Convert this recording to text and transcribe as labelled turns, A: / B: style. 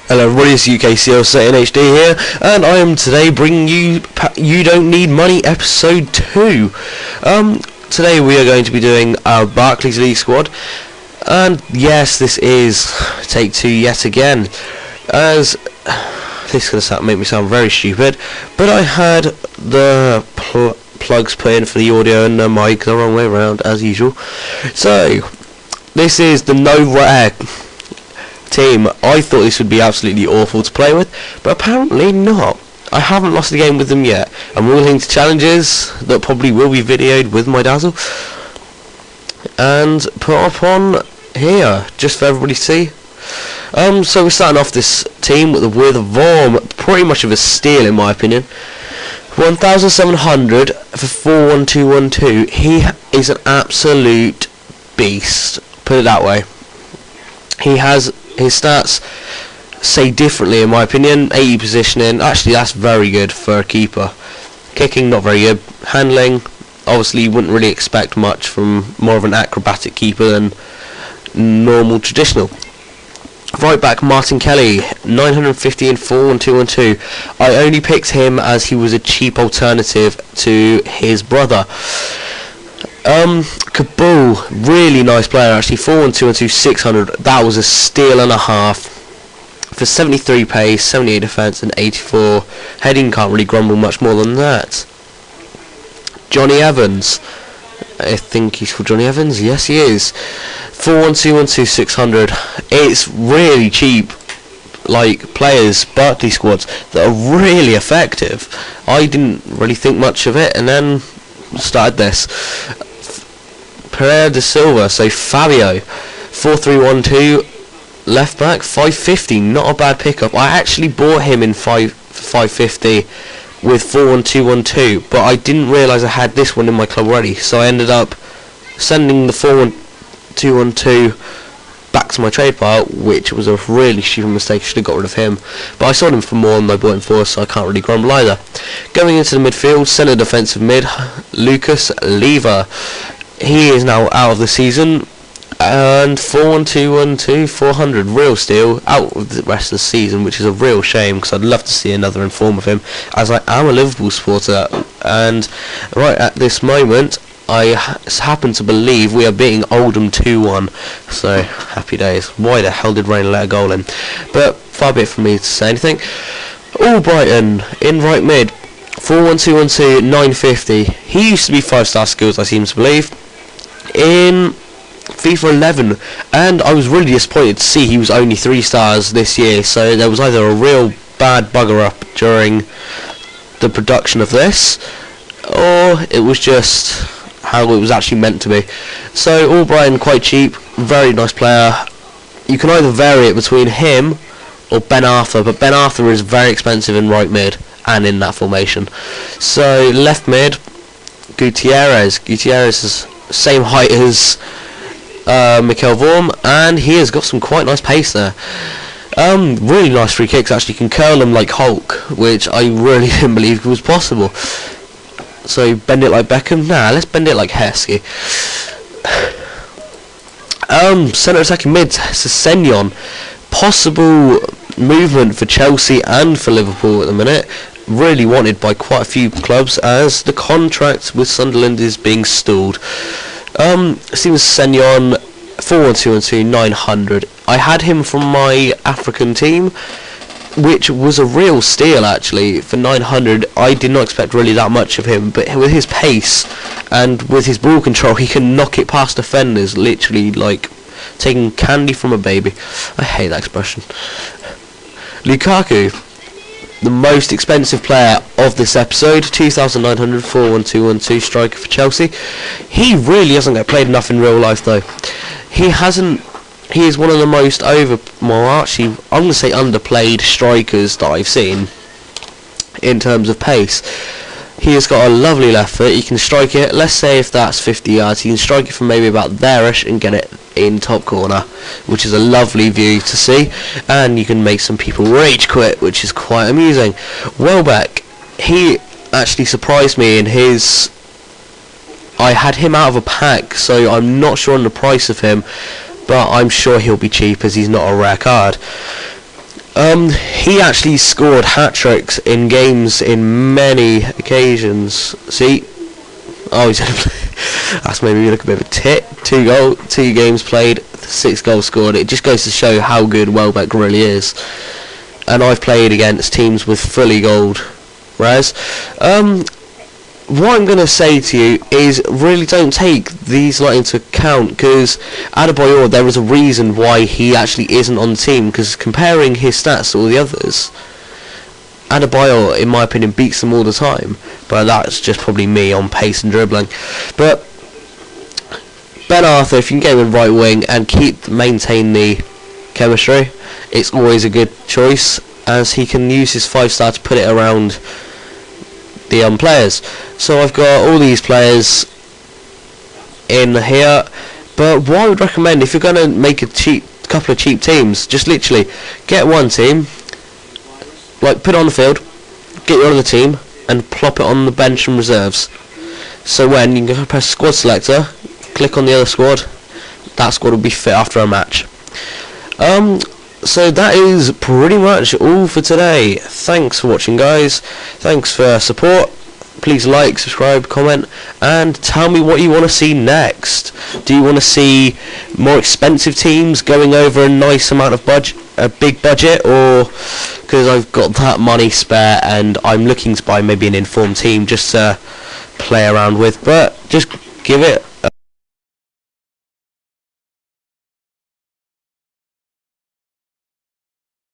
A: Hello everybody, it's UKCL Set in HD here, and I am today bringing you You Don't Need Money episode 2. Today we are going to be doing our Barclays League squad, and yes, this is take 2 yet again, as this is going to make me sound very stupid, but I had the plugs put in for the audio and the mic the wrong way around as usual. So, this is the no rare team. I thought this would be absolutely awful to play with, but apparently not. I haven't lost a game with them yet. I'm willing to challenges that probably will be videoed with my dazzle and put up on here just for everybody to see. So we're starting off this team with Vorm, pretty much of a steal in my opinion. 1,700 for 4-1-2-1-2. He is an absolute beast, put it that way. He has his stats say differently in my opinion. 80 positioning, actually that's very good for a keeper. Kicking, not very good. Handling, obviously you wouldn't really expect much from more of an acrobatic keeper than normal traditional. Right back, Martin Kelly, 950 in 4-1-2-1-2. I only picked him as he was a cheap alternative to his brother. Kabul, really nice player actually, 4-1-2-1-2, 600, that was a steal and a half. For 73 pace, 78 defence and 84 heading, can't really grumble much more than that. Johnny Evans, I think he's called Johnny Evans, yes he is. 4-1-2-1-2, 600, it's really cheap, like players, Barclays squads, that are really effective. I didn't really think much of it and then started this. Pereira de Silva, so Fabio, 4-3-1-2, left back, 550, not a bad pickup. I actually bought him in 550 with 4-1-2-1-2, but I didn't realise I had this one in my club already, so I ended up sending the 4-1-2-1-2 back to my trade pile, which was a really stupid mistake. I should have got rid of him, but I sold him for more than I bought him for, so I can't really grumble either. Going into the midfield, centre defensive mid, Lucas Leiva. He is now out of the season, and 4-1-2-1-2, 400, real steal, out of the rest of the season, which is a real shame because I'd love to see another inform of him, as I am a Liverpool supporter, and right at this moment I happen to believe we are beating Oldham 2-1, so happy days. Why the hell did Rain let a goal in? But far be it from me to say anything. Albrighton in right mid, 4-1-2-1-2, 950. He used to be 5-star skills, I seem to believe, in FIFA 11, and I was really disappointed to see he was only 3 stars this year, so there was either a real bad bugger up during the production of this, or it was just how it was actually meant to be. So Albrighton, quite cheap, very nice player. You can either vary it between him or Ben Arthur, but Ben Arthur is very expensive in right mid and in that formation. So left mid, Gutierrez is same height as Mikel Vorm, and he has got some quite nice pace there. Really nice free kicks, actually can curl them like Hulk, which I really didn't believe was possible. So bend it like Beckham? Nah, let's bend it like Heskey. Centre attacking mid, Sessegnon. Possible movement for Chelsea and for Liverpool at the minute. Really wanted by quite a few clubs, as the contract with Sunderland is being stalled. Seems Sessegnon, 4-1-2-1-2, 900. I had him from my African team, which was a real steal actually for 900. I did not expect really that much of him, but with his pace and with his ball control, he can knock it past defenders, literally like taking candy from a baby. I hate that expression. Lukaku, the most expensive player of this episode, 2,900, 4-1-2-1-2 striker for Chelsea. He really hasn't got played enough in real life though. He is one of the most I'm going to say underplayed strikers that I've seen in terms of pace. He has got a lovely left foot. He can strike it, let's say if that's 50 yards, he can strike it from maybe about there-ish and get it in top corner, which is a lovely view to see, and you can make some people rage quit, which is quite amusing. Welbeck, he actually surprised me in his I had him out of a pack, so I'm not sure on the price of him, but I'm sure he'll be cheap as he's not a rare card. He actually scored hat-tricks in games in many occasions. See? Oh, he's that's made me look a bit of a tit. 2 games played, 6 goals scored. It just goes to show how good Welbeck really is. And I've played against teams with fully gold rares. What I'm going to say to you is really don't take these into account, because Adebayor, there is a reason why he actually isn't on the team, because comparing his stats to all the others, Adebayor, in my opinion, beats them all the time, but that's just probably me on pace and dribbling. But Ben Arthur, if you can get him in right wing and maintain the chemistry, it's always a good choice, as he can use his 5-star to put it around the players. So I've got all these players in here, but what I would recommend, if you're going to make a couple of cheap teams, just literally get one team, put it on the field, get your other team, and plop it on the bench and reserves. So when you can press squad selector, click on the other squad, that squad will be fit after a match. So that is pretty much all for today. Thanks for watching, guys. Thanks for support. Please like, subscribe, comment, and tell me what you want to see next. Do you want to see more expensive teams going over a nice amount of a big budget, or because I've got that money spare and I'm looking to buy maybe an informed team just to play around with? But just give it